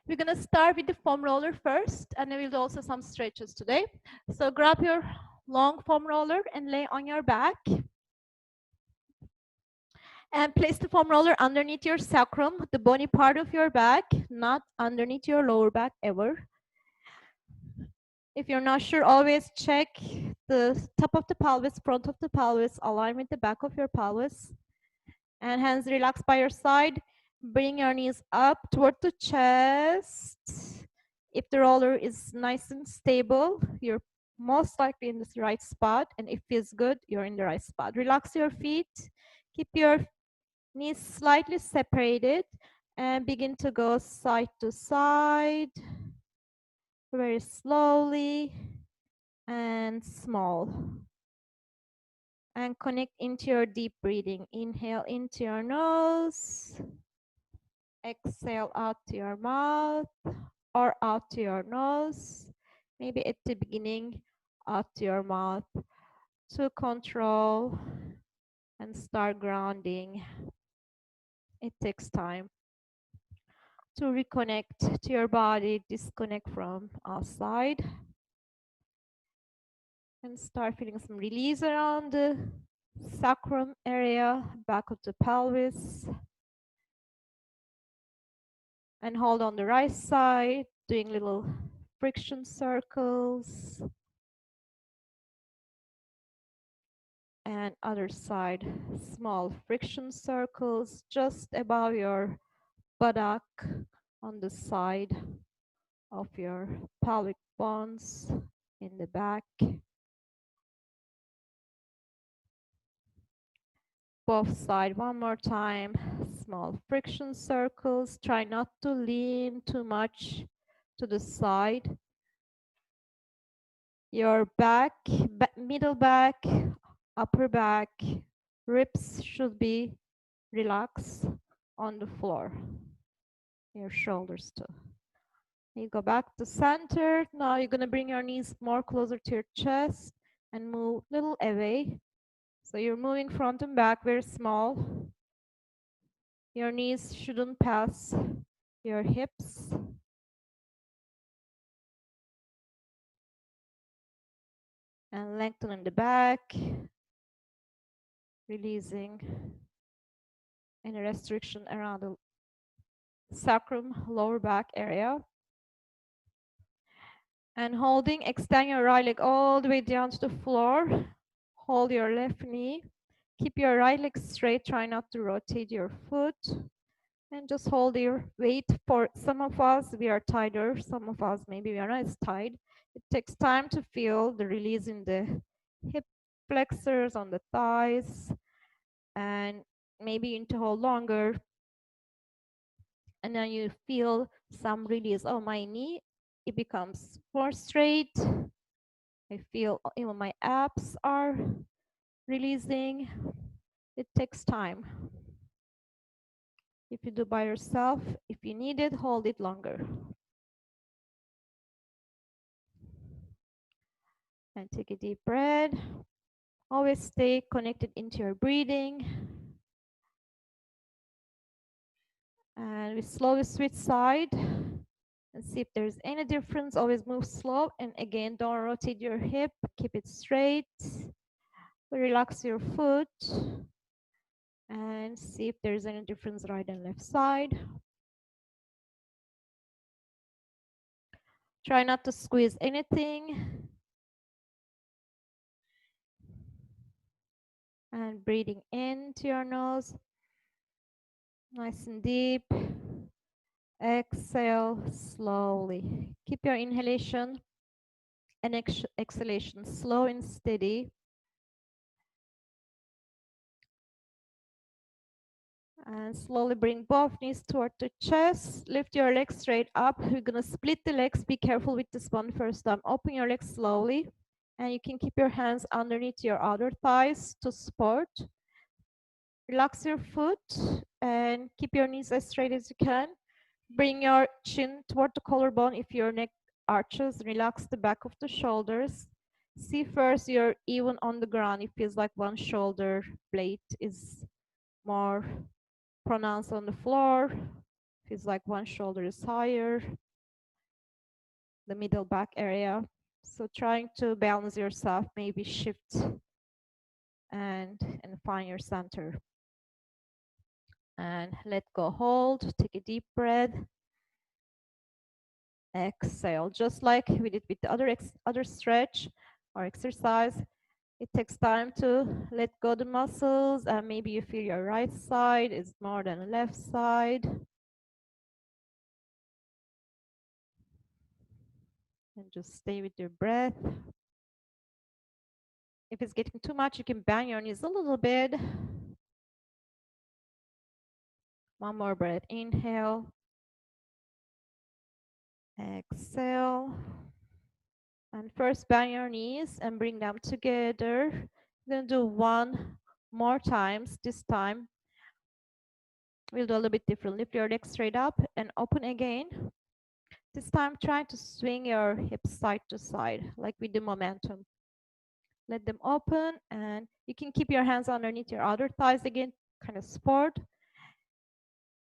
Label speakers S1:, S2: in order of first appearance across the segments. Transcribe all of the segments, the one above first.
S1: We're going to start with the foam roller first, and then we'll do also some stretches today. So grab your long foam roller and lay on your back. And place the foam roller underneath your sacrum, the bony part of your back, not underneath your lower back ever. If you're not sure, always check the top of the pelvis, front of the pelvis, align with the back of your pelvis. And hands relaxed by your side. Bring your knees up toward the chest. If the roller is nice and stable, you're most likely in the right spot. And if it feels good, you're in the right spot. Relax your feet. Keep your knees slightly separated and begin to go side to side very slowly and small. And connect into your deep breathing. Inhale into your nose. Exhale out to your mouth or out to your nose. Maybe at the beginning, out to your mouth to control and start grounding. It takes time to reconnect to your body, disconnect from outside, and start feeling some release around the sacrum area, back of the pelvis. And hold on the right side, doing little friction circles. And other side, small friction circles just above your buttock on the side of your pelvic bones in the back. Both sides one more time, small friction circles. Try not to lean too much to the side. Your back, middle back, upper back, ribs should be relaxed on the floor. Your shoulders too. You go back to center. Now you're going to bring your knees more closer to your chest and move a little away. So you're moving front and back very small. Your knees shouldn't pass your hips. And lengthening the back, releasing any restriction around the sacrum, lower back area. And holding, extend your right leg all the way down to the floor. Hold your left knee. Keep your right leg straight. Try not to rotate your foot. And just hold your weight. For some of us, we are tighter. Some of us, maybe we are not as tight. It takes time to feel the release in the hip flexors, on the thighs. And maybe you need to hold longer. And then you feel some release. Oh, my knee, it becomes more straight. I feel even my abs are releasing. It takes time. If you do by yourself, if you need it, hold it longer. And take a deep breath. Always stay connected into your breathing. And we slowly switch side and see if there's any difference. Always move slow. And again, don't rotate your hip. Keep it straight. Relax your foot. And see if there's any difference right and left side. Try not to squeeze anything. And breathing into your nose. Nice and deep. Exhale slowly. Keep your inhalation and exhalation slow and steady. And slowly bring both knees toward the chest. Lift your legs straight up. We're going to split the legs. Be careful with this one first time. Open your legs slowly. And you can keep your hands underneath your outer thighs to support. Relax your foot and keep your knees as straight as you can. Bring your chin toward the collarbone if your neck arches. Relax the back of the shoulders. See first you're even on the ground. It feels like one shoulder blade is more pronounced on the floor. Feels like one shoulder is higher, the middle back area. So trying to balance yourself, maybe shift and find your center. And let go, hold, take a deep breath. Exhale, just like we did with the other stretch or exercise. It takes time to let go the muscles, and maybe you feel your right side is more than the left side. And just stay with your breath. If it's getting too much, you can bend your knees a little bit. One more breath. Inhale. Exhale. And first bend your knees and bring them together. We're going to do one more times. This time, we'll do a little bit different. Lift your legs straight up and open again. This time, try to swing your hips side to side, like with the momentum. Let them open, and you can keep your hands underneath your other thighs again, kind of support.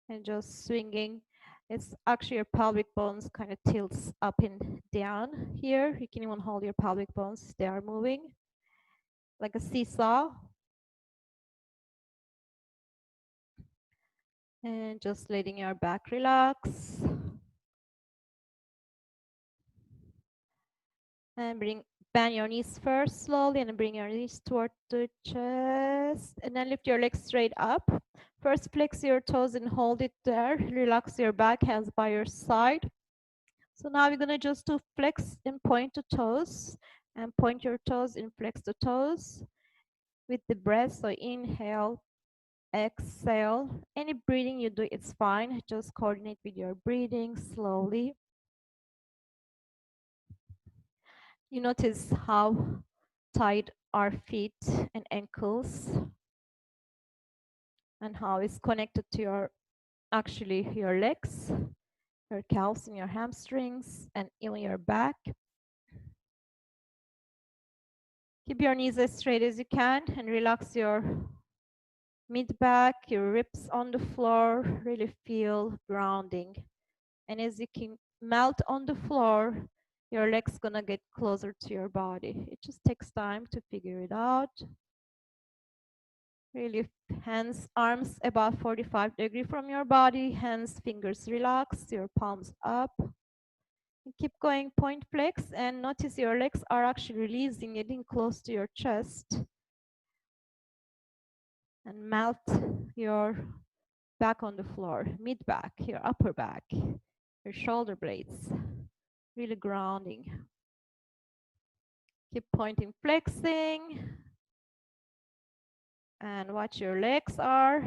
S1: And just swinging. It's actually your pelvic bones kind of tilts up and down here. You can even hold your pelvic bones. They are moving like a seesaw. And just letting your back relax. And bend your knees first slowly, and bring your knees toward the chest. And then lift your legs straight up. First, flex your toes and hold it there. Relax your back, hands by your side. So now we're going to just do flex and point the toes. And point your toes and flex the toes with the breath. So inhale, exhale. Any breathing you do, it's fine. Just coordinate with your breathing slowly. You notice how tight our feet and ankles, and how it's connected to your legs, your calves and your hamstrings, and even your back. Keep your knees as straight as you can and relax your mid-back, your ribs on the floor. Really feel grounding. And as you can melt on the floor, your legs gonna get closer to your body. It just takes time to figure it out. Really, hands, arms about 45 degrees from your body. Hands, fingers relaxed, your palms up. And keep going, point flex, and notice your legs are actually releasing, getting close to your chest. And melt your back on the floor, mid-back, your upper back, your shoulder blades. Really grounding. Keep pointing, flexing. And watch your legs are.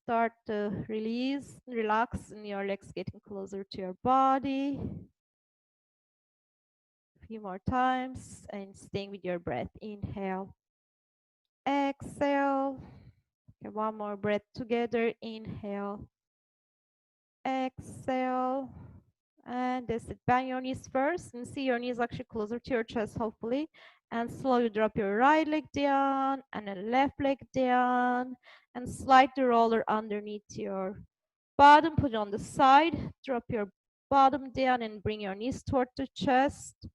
S1: Start to release, relax, and your legs getting closer to your body. A few more times, and staying with your breath. Inhale, exhale. Okay, one more breath together. Inhale, exhale. And that's it. Bend your knees first, and see your knees actually closer to your chest, hopefully. And slowly drop your right leg down and then left leg down, and slide the roller underneath your bottom. Put it on the side. Drop your bottom down and bring your knees toward the chest.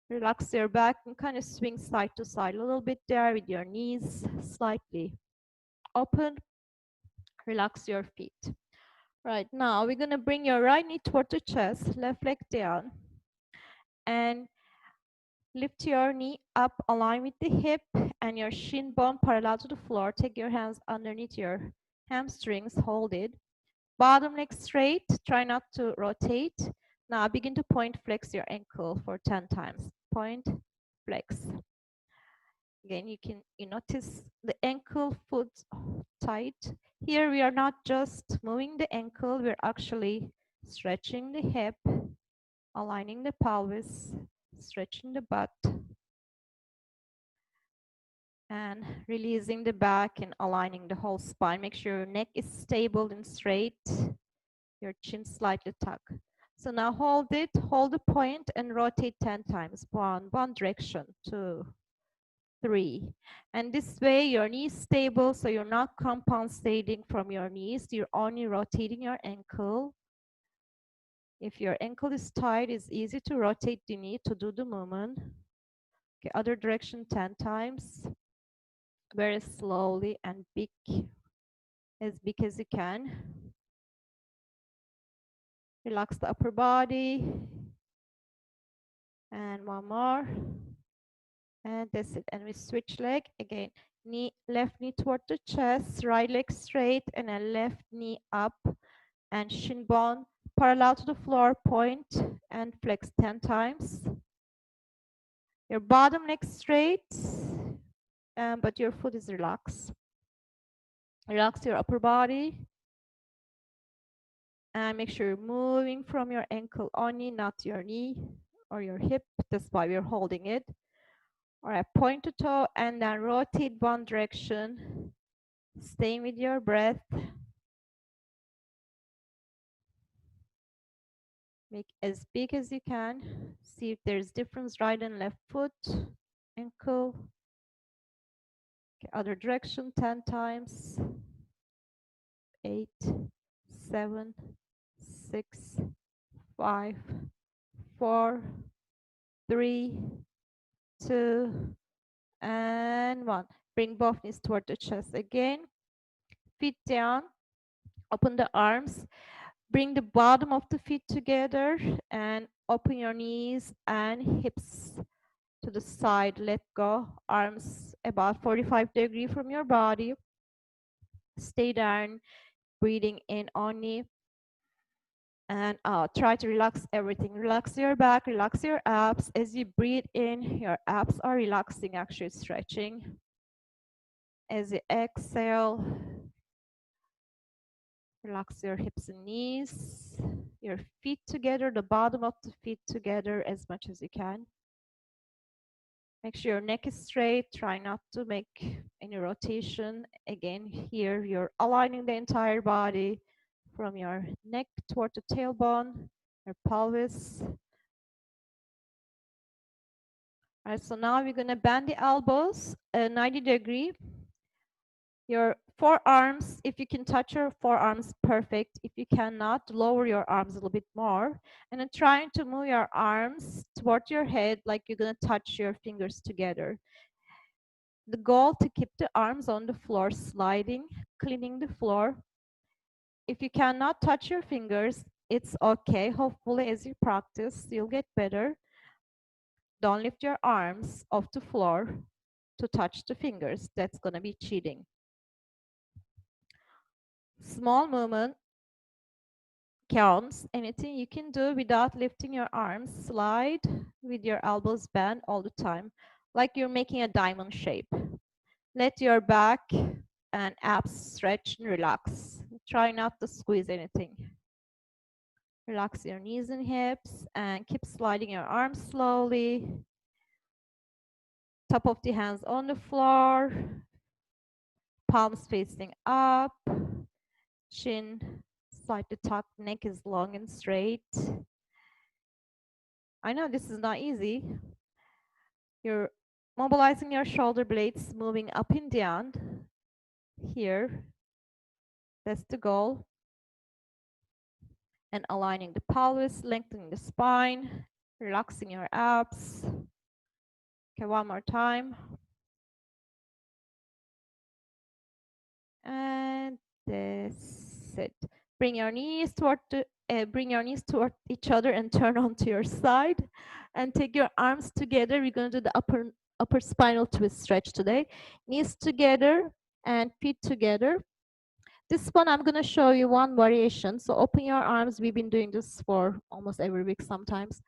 S1: Relax your back and kind of swing side to side a little bit there with your knees slightly open. Relax your feet. Right, now we're going to bring your right knee toward the chest, left leg down, and lift your knee up, align with the hip and your shin bone parallel to the floor. Take your hands underneath your hamstrings, hold it. Bottom leg straight, try not to rotate. Now begin to point flex your ankle for 10 times. Point, flex. Again, you notice the ankle foot tight. Here we are not just moving the ankle, we're actually stretching the hip, aligning the pelvis, stretching the butt, and releasing the back and aligning the whole spine. Make sure your neck is stable and straight, your chin slightly tucked. So now hold the point and rotate 10 times. One direction, 2, 3. And this way your knee is stable, so you're not compensating from your knees. You're only rotating your ankle. If your ankle is tight, it's easy to rotate the knee to do the movement. Okay, other direction 10 times. Very slowly and big as you can. Relax the upper body. And one more. And that's it. And we switch leg again. Knee, left knee toward the chest, right leg straight, and a left knee up. And shin bone parallel to the floor, point and flex 10 times. Your bottom leg straight, but your foot is relaxed. Relax your upper body. And make sure you're moving from your ankle only, not your knee or your hip. That's why we're holding it. All right, point to toe and then rotate one direction. Staying with your breath. Make as big as you can. See if there's difference right and left foot, ankle. Okay, other direction 10 times. 8, 7, 6, 5, 4, 3, 2, and 1. Bring both knees toward the chest again. Feet down. Open the arms. Bring the bottom of the feet together and open your knees and hips to the side. Let go. Arms about 45 degrees from your body. Stay down. Breathing in only. And try to relax everything. Relax your back, relax your abs. As you breathe in, your abs are relaxing, actually stretching. As you exhale, relax your hips and knees, your feet together, the bottom of the feet together as much as you can. Make sure your neck is straight. Try not to make any rotation. Again, here you're aligning the entire body from your neck toward the tailbone, your pelvis. All right, so now we're going to bend the elbows 90 degree. Your forearms, if you can touch your forearms, perfect. If you cannot, lower your arms a little bit more. And then trying to move your arms toward your head like you're going to touch your fingers together. The goal to keep the arms on the floor, sliding, cleaning the floor. If you cannot touch your fingers, it's okay. Hopefully, as you practice, you'll get better. Don't lift your arms off the floor to touch the fingers. That's going to be cheating. Small movement counts. Anything you can do without lifting your arms. Slide with your elbows bent all the time, like you're making a diamond shape. Let your back and abs stretch and relax. Try not to squeeze anything. Relax your knees and hips and keep sliding your arms slowly. Top of the hands on the floor. Palms facing up. Chin slightly tucked, neck is long and straight. I know this is not easy. You're mobilizing your shoulder blades, moving up and down. Here, that's the goal. And aligning the pelvis, lengthening the spine, relaxing your abs. Okay, one more time. And that's it. Bring your knees toward each other and turn onto your side. And take your arms together. We're going to do the upper spinal twist stretch today. Knees together and feet together. This one, I'm going to show you one variation. So open your arms. We've been doing this for almost every week sometimes.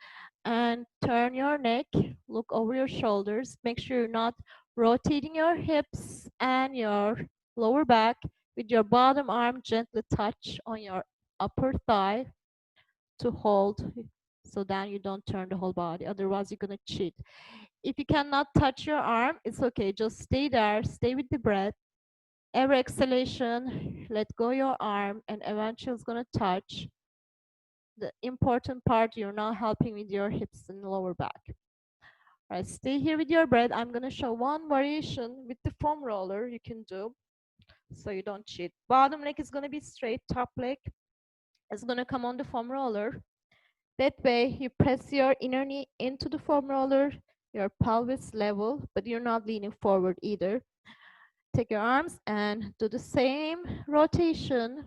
S1: And turn your neck. Look over your shoulders. Make sure you're not rotating your hips and your lower back. With your bottom arm, gently touch on your upper thigh to hold so that you don't turn the whole body. Otherwise, you're going to cheat. If you cannot touch your arm, it's okay. Just stay there. Stay with the breath. Every exhalation, let go your arm, and eventually it's going to touch. The important part, you're not helping with your hips and lower back. All right, stay here with your breath. I'm going to show one variation with the foam roller you can do so you don't cheat. Bottom leg is going to be straight, top leg is going to come on the foam roller. That way, you press your inner knee into the foam roller, your pelvis level, but you're not leaning forward either. Take your arms and do the same rotation.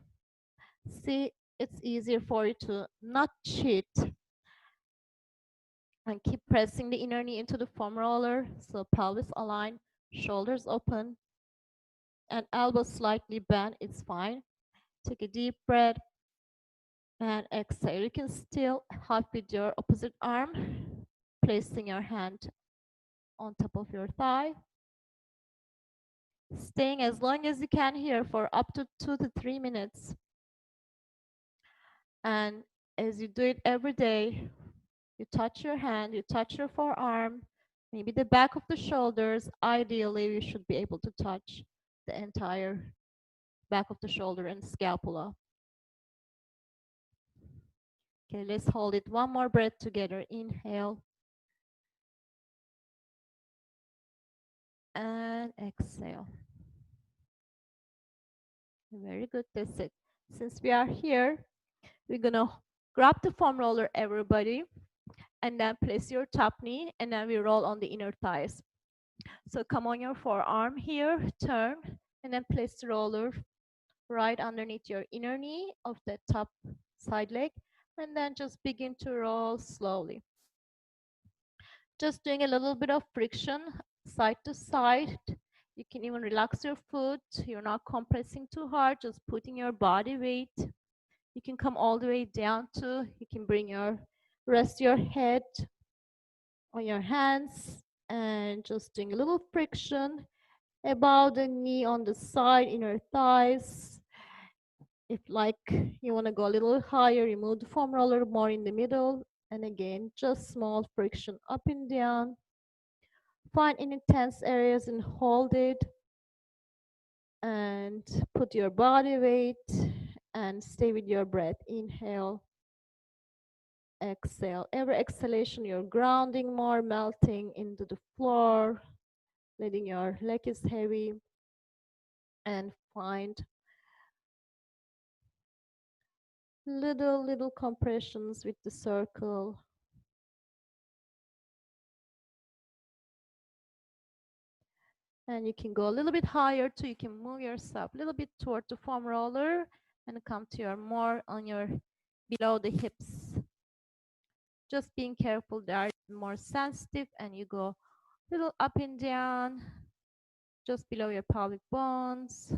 S1: See, it's easier for you to not cheat. And keep pressing the inner knee into the foam roller. So pelvis aligned, shoulders open, and elbows slightly bent. It's fine. Take a deep breath and exhale. You can still hop with your opposite arm, placing your hand on top of your thigh. Staying as long as you can here for up to 2 to 3 minutes. And as you do it every day, you touch your hand, you touch your forearm, maybe the back of the shoulders. Ideally, you should be able to touch the entire back of the shoulder and scapula. Okay, let's hold it one more breath together. Inhale and exhale. Very good, that's it. Since we are here, we're gonna grab the foam roller, everybody, and then place your top knee, and then we roll on the inner thighs. So come on your forearm here, turn, and then place the roller right underneath your inner knee of the top side leg, and then just begin to roll slowly. Just doing a little bit of friction side to side. You can even relax your foot. You're not compressing too hard, just putting your body weight. You can come all the way down to, you can rest your head on your hands and just doing a little friction about the knee on the side, inner thighs. If like you want to go a little higher, you move the foam roller more in the middle. And again, just small friction up and down. Find any tense areas and hold it. And put your body weight and stay with your breath. Inhale, exhale. Every exhalation, you're grounding more, melting into the floor, letting your leg is heavy. And find little compressions with the circle. And you can go a little bit higher too. You can move yourself a little bit toward the foam roller and come to your more on your below the hips. Just being careful, they are more sensitive, and you go a little up and down just below your pelvic bones.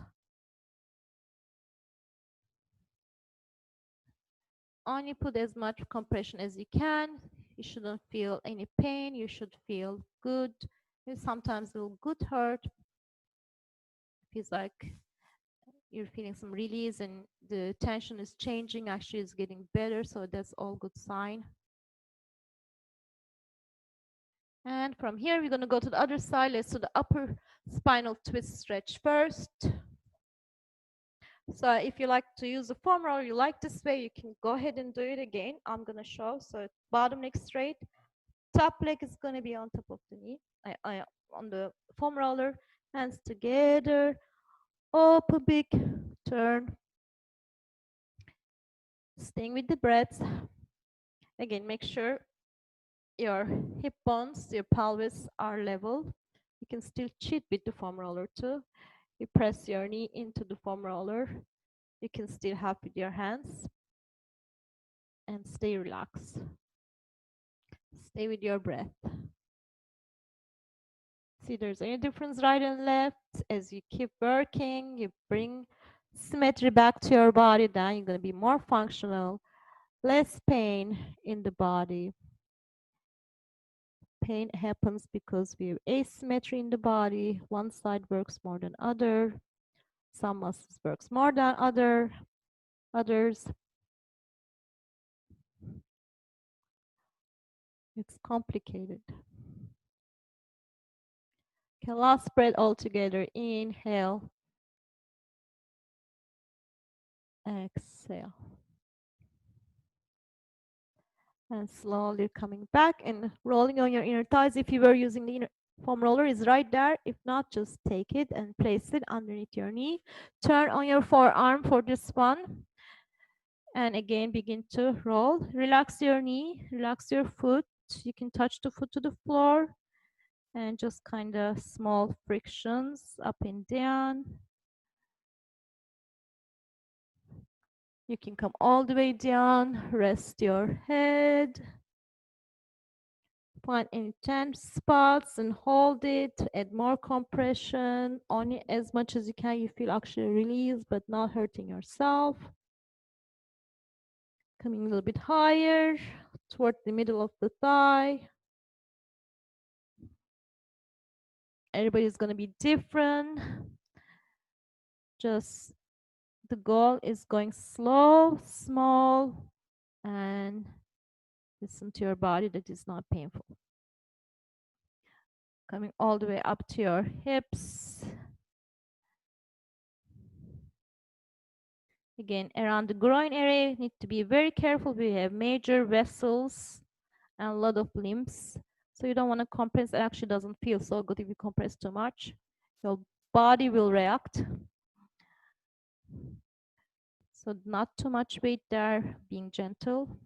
S1: Only put as much compression as you can. You shouldn't feel any pain. You should feel good. Sometimes it will good hurt. Feels like you're feeling some release and the tension is changing. Actually, it's getting better. So that's all good sign. And from here, we're going to go to the other side. Let's do the upper spinal twist stretch first. So if you like to use the foam roller, you like this way, you can go ahead and do it again. I'm going to show. So bottom leg straight. Top leg is going to be on top of the knee, on the foam roller. Hands together. Open big, turn. Staying with the breath. Again, make sure your hip bones, your pelvis are level. You can still cheat with the foam roller too. You press your knee into the foam roller. You can still have with your hands. And stay relaxed. Stay with your breath. See, there's any difference right and left. As you keep working, you bring symmetry back to your body. Then you're going to be more functional, less pain in the body. Pain happens because we have asymmetry in the body. One side works more than other. Some muscles works more than others. It's complicated. Okay, last breath all together. Inhale. Exhale. And slowly coming back and rolling on your inner thighs. If you were using the inner foam roller, is right there. If not, just take it and place it underneath your knee. Turn on your forearm for this one. And again, begin to roll. Relax your knee, relax your foot. You can touch the foot to the floor and just kind of small frictions up and down. You can come all the way down, rest your head. Find any tense spots and hold it. Add more compression. Only as much as you can. You feel actually release, but not hurting yourself. Coming a little bit higher toward the middle of the thigh. Everybody's going to be different. Just the goal is going slow, small, and listen to your body that is not painful. Coming all the way up to your hips. Again, around the groin area, you need to be very careful. We have major vessels and a lot of limbs. So you don't want to compress. It actually doesn't feel so good if you compress too much. Your body will react. So not too much weight there, being gentle.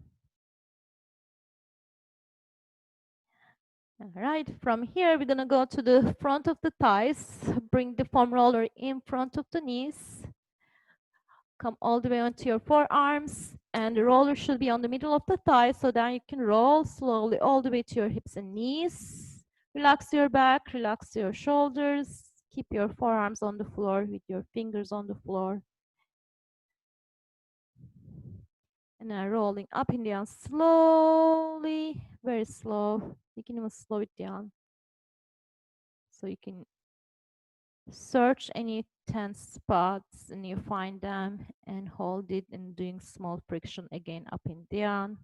S1: All right, from here, we're going to go to the front of the thighs. Bring the foam roller in front of the knees. Come all the way onto your forearms, and the roller should be on the middle of the thigh, so then you can roll slowly all the way to your hips and knees. Relax your back, relax your shoulders. Keep your forearms on the floor with your fingers on the floor. And then rolling up and down slowly, very slow. You can even slow it down. So you can search any tense spots and you find them and hold it and doing small friction again up and down.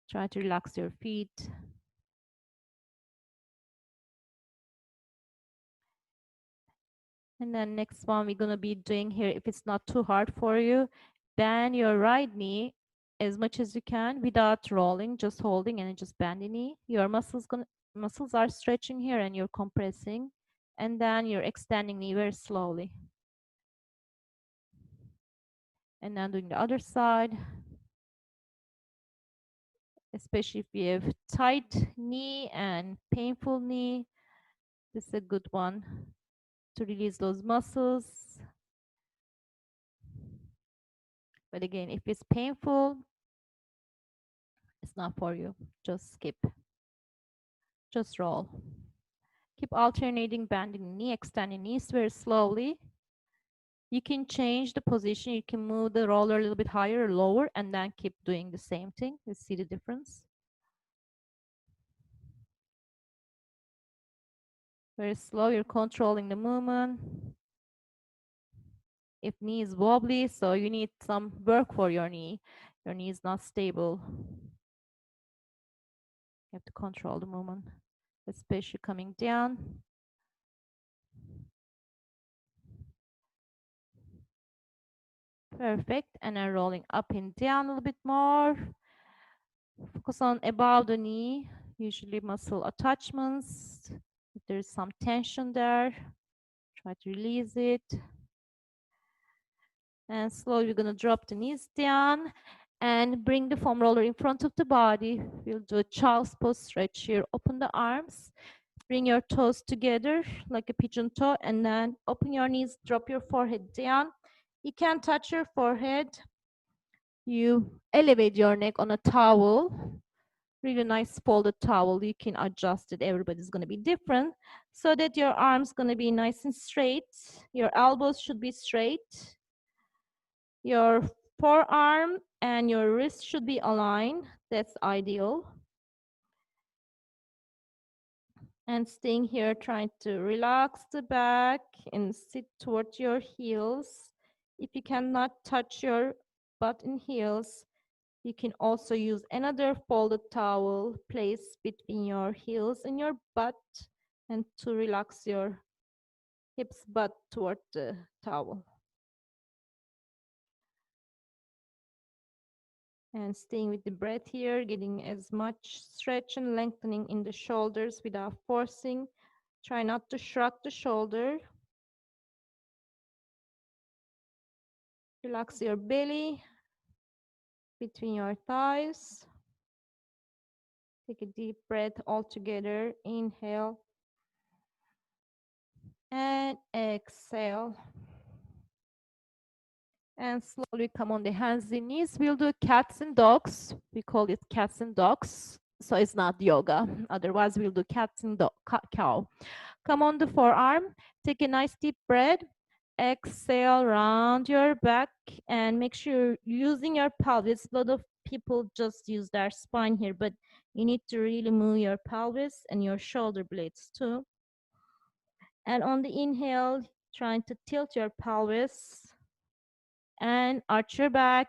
S1: Try to relax your feet. And then next one we're going to be doing here, if it's not too hard for you, bend your right knee as much as you can without rolling, just holding and just bend the knee. Your muscles are stretching here and you're compressing. And then you're extending knee very slowly. And then doing the other side. Especially if you have tight knee and painful knee, this is a good one to release those muscles. But again, if it's painful, it's not for you. Just skip. Just roll. Keep alternating, bending knee, extending knees very slowly. You can change the position. You can move the roller a little bit higher or lower and then keep doing the same thing. You see the difference? Very slow. You're controlling the movement. If knee is wobbly, so you need some work for your knee. Your knee is not stable. You have to control the movement, especially coming down. Perfect. And then rolling up and down a little bit more. Focus on above the knee, usually muscle attachments. If there's some tension there, try to release it. And slowly we're going to drop the knees down and bring the foam roller in front of the body. We'll do a child's pose stretch here. Open the arms. Bring your toes together like a pigeon toe and then open your knees, drop your forehead down. You can't touch your forehead. You elevate your neck on a towel. Really nice folded towel. You can adjust it. Everybody's going to be different so that your arms going to be nice and straight. Your elbows should be straight. Your forearm and your wrist should be aligned. That's ideal. And staying here, trying to relax the back and sit towards your heels. If you cannot touch your butt and heels, you can also use another folded towel, place between your heels and your butt, and to relax your hips, butt toward the towel. And staying with the breath here, getting as much stretch and lengthening in the shoulders without forcing. Try not to shrug the shoulder. Relax your belly between your thighs. Take a deep breath all together. Inhale and exhale. And slowly come on the hands and knees. We'll do cats and dogs. We call it cats and dogs. So it's not yoga. Otherwise, we'll do cats and cow. Come on the forearm. Take a nice deep breath. Exhale, round your back and make sure you're using your pelvis. A lot of people just use their spine here, but you need to really move your pelvis and your shoulder blades too. And on the inhale, trying to tilt your pelvis and arch your back.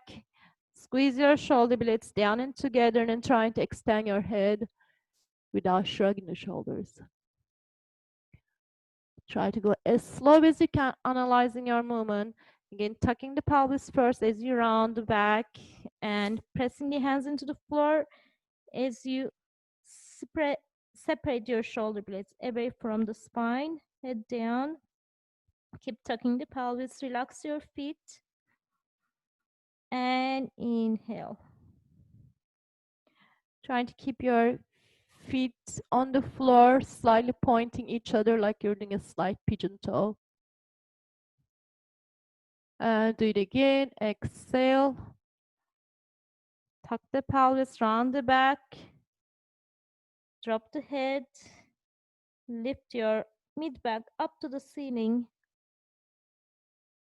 S1: Squeeze your shoulder blades down and together and trying to extend your head without shrugging the shoulders. Try to go as slow as you can, analyzing your movement. Again, tucking the pelvis first as you round the back and pressing the hands into the floor as you separate your shoulder blades away from the spine. Head down. Keep tucking the pelvis. Relax your feet. And inhale. Trying to keep your feet on the floor, slightly pointing each other like you're doing a slight pigeon toe. And do it again. Exhale. Tuck the pelvis, round the back. Drop the head. Lift your mid back up to the ceiling.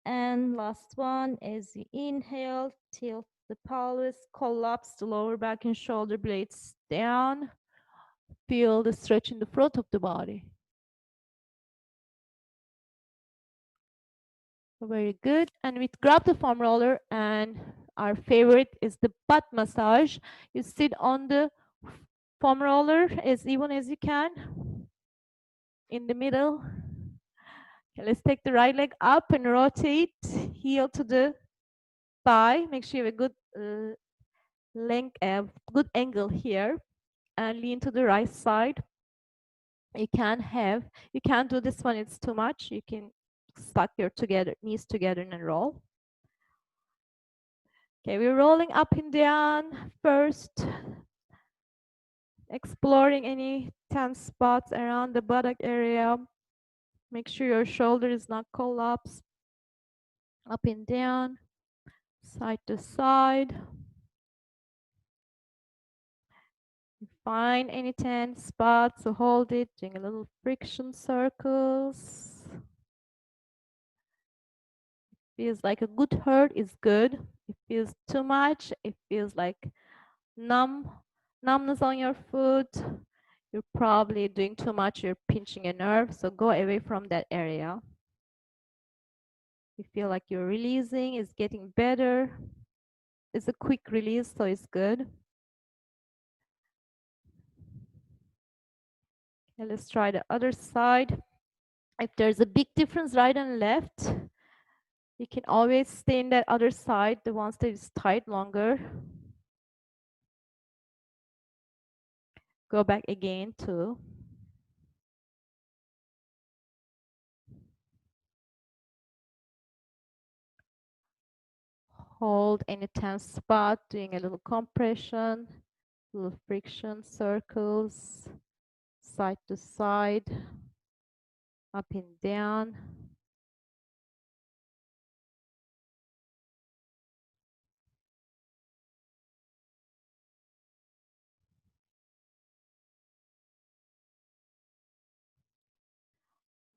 S1: And last one, as you inhale, tilt the pelvis, collapse the lower back and shoulder blades down. Feel the stretch in the front of the body. Very good. And we grab the foam roller, and our favorite is the butt massage. You sit on the foam roller as even as you can in the middle. Okay, let's take the right leg up and rotate, heel to the thigh. Make sure you have a good length, good angle here, and lean to the right side. You can't do this one, it's too much. You can stuck your knees together and roll. Okay, we're rolling up and down first, exploring any tense spots around the buttock area. Make sure your shoulder is not collapsed. Up and down, side to side. Find any tense spots, so hold it, doing a little friction circles. Feels like a good hurt is good. It feels too much, it feels like numbness on your foot. You're probably doing too much, you're pinching a nerve, so go away from that area. You feel like you're releasing, it's getting better. It's a quick release, so it's good. Okay, let's try the other side. If there's a big difference right and left, you can always stay in that other side, the ones that is tight longer. Go back again too. Hold any tense spot, doing a little compression, little friction circles, side to side, up and down.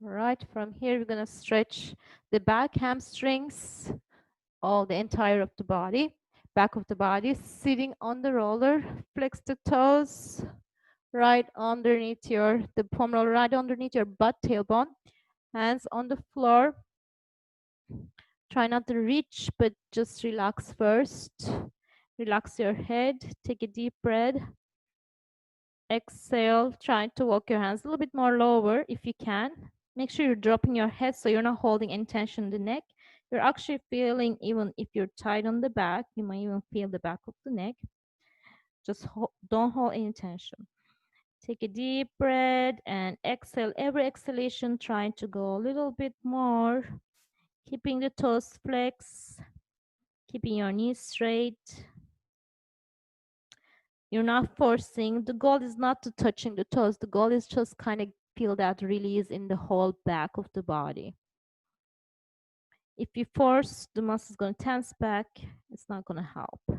S1: All right, from here we're going to stretch the back, hamstrings, all the entire of the body, back of the body, sitting on the roller, flex the toes, right underneath the palm roller, right underneath your butt, tailbone, hands on the floor. Try not to reach, but just relax first. Relax your head, take a deep breath. Exhale, trying to walk your hands a little bit more lower if you can. Make sure you're dropping your head so you're not holding any tension in the neck. You're actually feeling, even if you're tight on the back, you might even feel the back of the neck. Just don't hold any tension. Take a deep breath and exhale. Every exhalation, trying to go a little bit more. Keeping the toes flexed. Keeping your knees straight. You're not forcing. The goal is not to touching the toes. The goal is just kind of feel that release in the whole back of the body. If you force, the muscle is going to tense back. It's not going to help. All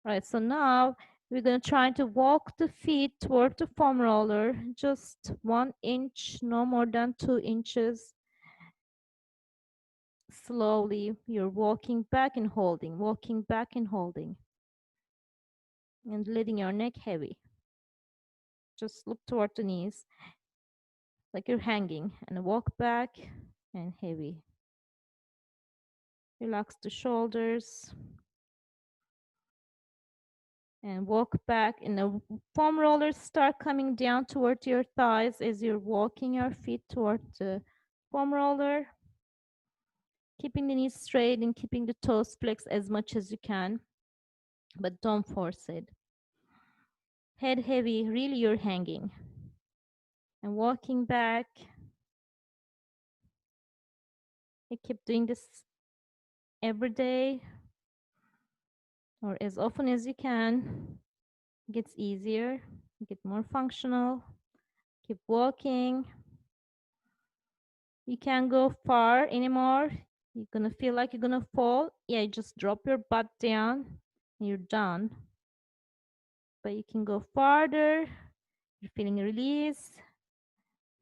S1: right, so now we're going to try to walk the feet toward the foam roller, just 1 inch, no more than 2 inches. Slowly, you're walking back and holding, walking back and holding, and letting your neck heavy. Just look toward the knees, like you're hanging, and walk back and heavy. Relax the shoulders and walk back. And the foam rollers start coming down toward your thighs as you're walking your feet toward the foam roller. Keeping the knees straight and keeping the toes flexed as much as you can, but don't force it. Head heavy, really you're hanging. And walking back. You keep doing this every day or as often as you can. It gets easier, you get more functional. Keep walking. You can't go far anymore. You're gonna feel like you're gonna fall. Yeah, you just drop your butt down and you're done. But you can go farther. You're feeling a release.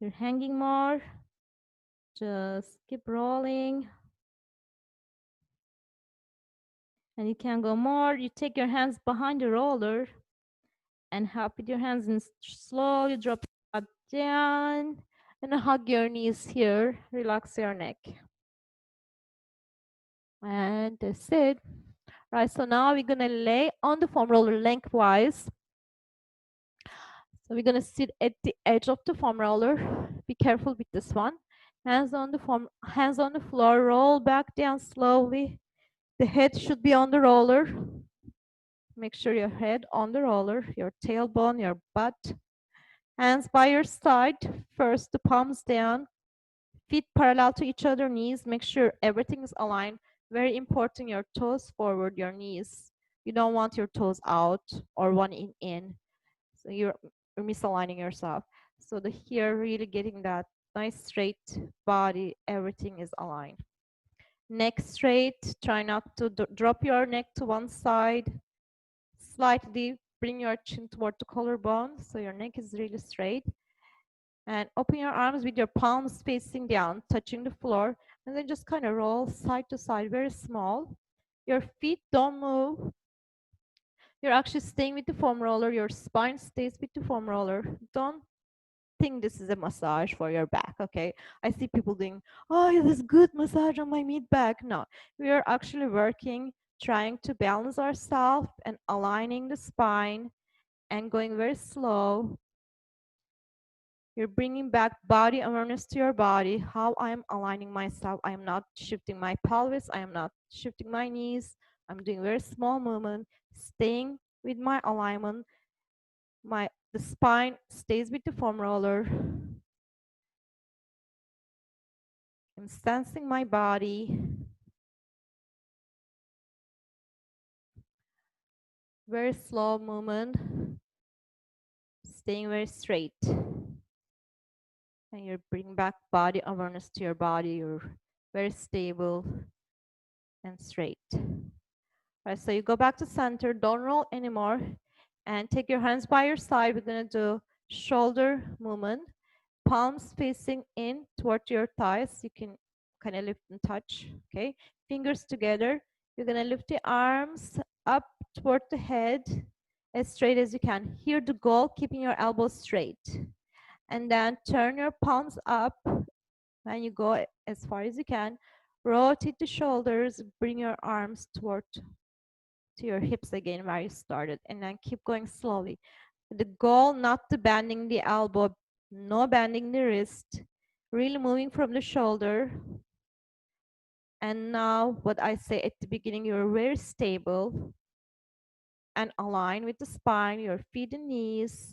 S1: You're hanging more. Just keep rolling. And you can go more. You take your hands behind the roller and help with your hands and slowly drop your butt down and hug your knees here. Relax your neck. And that's it. Right, so now we're gonna lay on the foam roller lengthwise. So we're gonna sit at the edge of the foam roller. Be careful with this one. Hands on the floor, roll back down slowly. The head should be on the roller. Make sure your head on the roller, your tailbone, your butt. Hands by your side. First the palms down. Feet parallel to each other, knees. Make sure everything is aligned. Very important, your toes forward, your knees. You don't want your toes out or one in. So you're misaligning yourself. So the here really getting that nice straight body, everything is aligned. Neck straight, try not to drop your neck to one side. Slightly bring your chin toward the collarbone so your neck is really straight. And open your arms with your palms facing down, touching the floor, and then just kind of roll side to side, very small. Your feet don't move. You're actually staying with the foam roller. Your spine stays with the foam roller. Don't think this is a massage for your back, okay? I see people doing, oh, this good massage on my mid back. No, we are actually working, trying to balance ourselves and aligning the spine and going very slow. You're bringing back body awareness to your body, how I'm aligning myself. I am not shifting my pelvis. I am not shifting my knees. I'm doing very small movement, staying with my alignment. The spine stays with the foam roller. I'm sensing my body. Very slow movement, staying very straight. And you bring back body awareness to your body. You're very stable and straight. All right, so you go back to center, don't roll anymore, and take your hands by your side. We're gonna do shoulder movement, palms facing in toward your thighs. You can kind of lift and touch, okay? Fingers together. You're gonna lift the arms up toward the head as straight as you can. Here the goal, keeping your elbows straight. And then turn your palms up and you go as far as you can. Rotate the shoulders, bring your arms toward to your hips again where you started, and then keep going slowly. The goal, not to bending the elbow, no bending the wrist, really moving from the shoulder. And now what I say at the beginning, you're very stable and aligned with the spine, your feet and knees.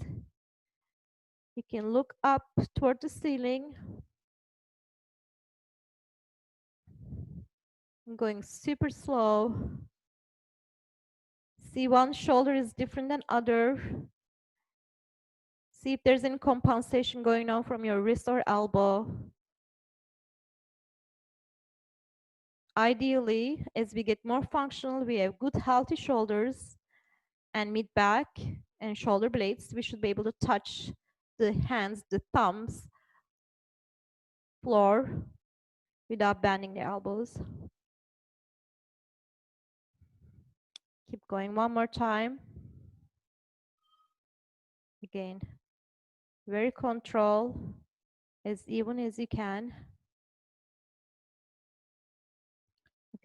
S1: You can look up toward the ceiling. I'm going super slow. See, one shoulder is different than other. See if there's any compensation going on from your wrist or elbow. Ideally, as we get more functional, we have good healthy shoulders and mid-back and shoulder blades. We should be able to touch the hands, the thumbs, floor without bending the elbows. Keep going one more time. Again, very control, as even as you can.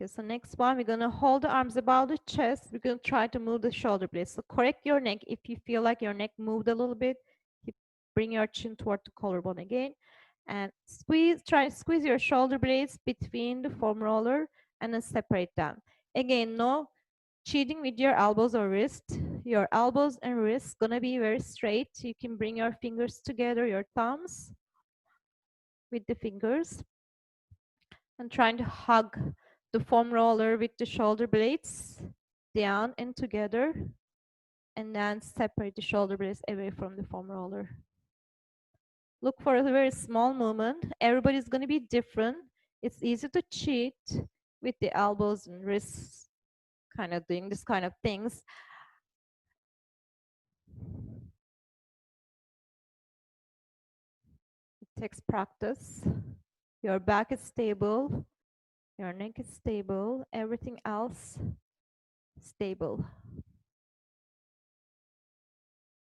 S1: Okay, so next one, we're going to hold the arms above the chest. We're going to try to move the shoulder blades. So correct your neck. If you feel like your neck moved a little bit, bring your chin toward the collarbone again. And squeeze, try to squeeze your shoulder blades between the foam roller and then separate them. Again, no cheating with your elbows or wrist. Your elbows and wrists gonna be very straight. You can bring your fingers together, your thumbs with the fingers, and trying to hug the foam roller with the shoulder blades down and together, and then separate the shoulder blades away from the foam roller. Look for a very small movement. Everybody's going to be different. It's easy to cheat with the elbows and wrists, kind of doing this kind of things. It takes practice. Your back is stable. Your neck is stable. Everything else stable.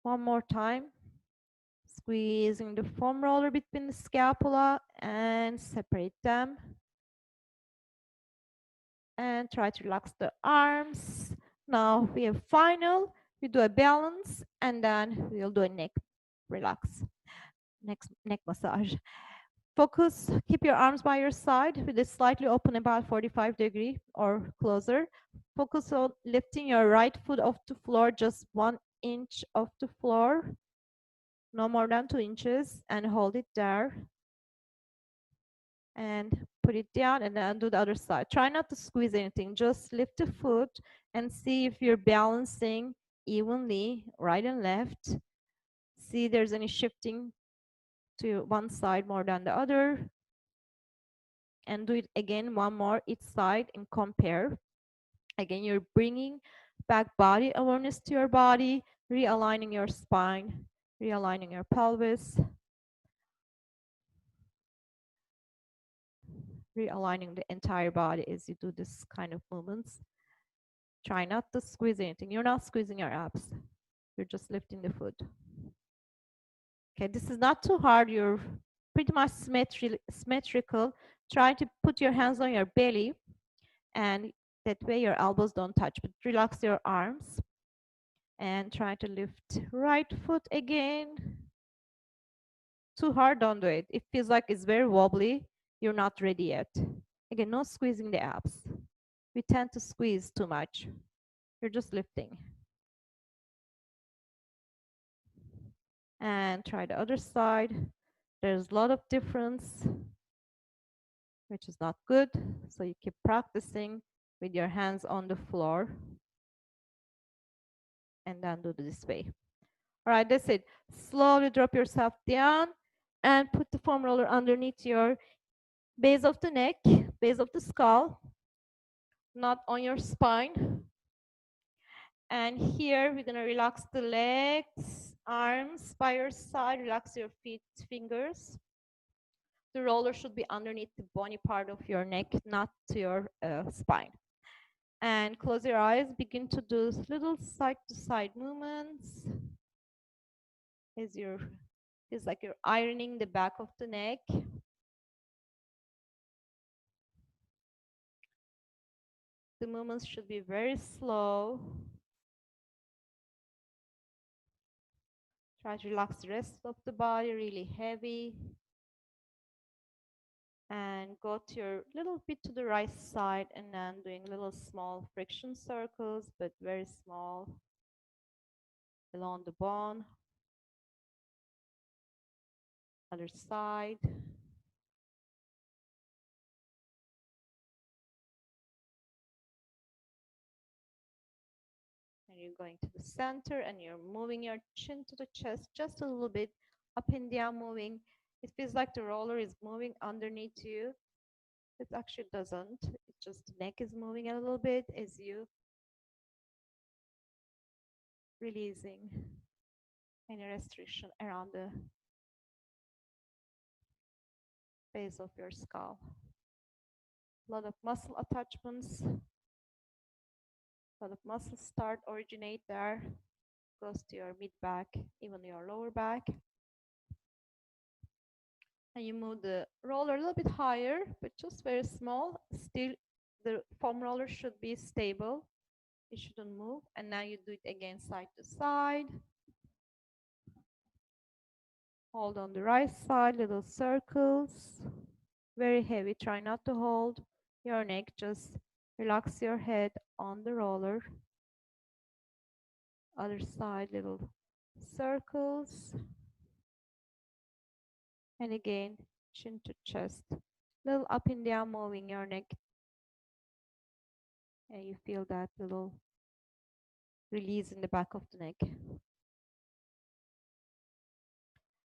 S1: One more time. Squeezing the foam roller between the scapula and separate them. And try to relax the arms. Now we have final. We do a balance and then we'll do a neck relax. Neck massage. Focus, keep your arms by your side with it slightly open about 45-degree or closer. Focus on lifting your right foot off the floor, just 1 inch off the floor, no more than 2 inches, and hold it there. And put it down and then do the other side. Try not to squeeze anything, just lift the foot and see if you're balancing evenly right and left. See if there's any shifting to one side more than the other. And do it again, one more each side, and compare. Again, you're bringing back body awareness to your body, realigning your spine, realigning your pelvis, realigning the entire body as you do this kind of movements. Try not to squeeze anything. You're not squeezing your abs. You're just lifting the foot. Okay, this is not too hard. You're pretty much symmetrical. Try to put your hands on your belly, and that way your elbows don't touch. But relax your arms and try to lift right foot again. Too hard, don't do it. It feels like it's very wobbly. You're not ready yet. Again, no squeezing the abs. We tend to squeeze too much. You're just lifting. And try the other side. There's a lot of difference, which is not good. So you keep practicing with your hands on the floor and then do this way. All right, that's it. Slowly drop yourself down and put the foam roller underneath your base of the neck, base of the skull, not on your spine. And here we're gonna relax the legs, arms by your side, relax your feet, fingers. The roller should be underneath the bony part of your neck, not to your spine. And close your eyes, begin to do little side-to-side movements. It's like you're ironing the back of the neck. The movements should be very slow. Try to relax the rest of the body, really heavy. And go to your little bit to the right side and then doing little small friction circles, but very small along the bone. Other side. And you're going to the center and you're moving your chin to the chest just a little bit, up and down moving. It feels like the roller is moving underneath you. It actually doesn't. It's just the neck is moving a little bit as you releasing any restriction around the base of your skull. A lot of muscle attachments, a lot of muscles originate there, goes to your mid back, even your lower back. And you move the roller a little bit higher, but just very small. Still, the foam roller should be stable. It shouldn't move. And now you do it again side to side. Hold on the right side, little circles. Very heavy. Try not to hold your neck. Just relax your head on the roller. Other side, little circles. And again, chin to chest. Little up and down moving your neck. And you feel that little release in the back of the neck.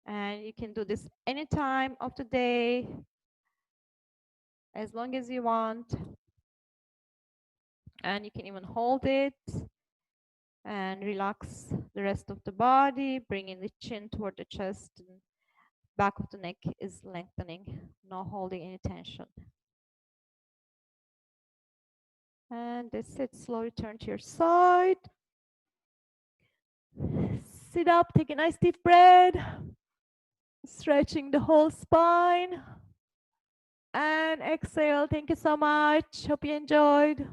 S1: And you can do this any time of the day, as long as you want. And you can even hold it and relax the rest of the body, bringing the chin toward the chest. And back of the neck is lengthening, not holding any tension. And that's it. Slowly turn to your side. Sit up, take a nice deep breath. Stretching the whole spine. And exhale. Thank you so much. Hope you enjoyed.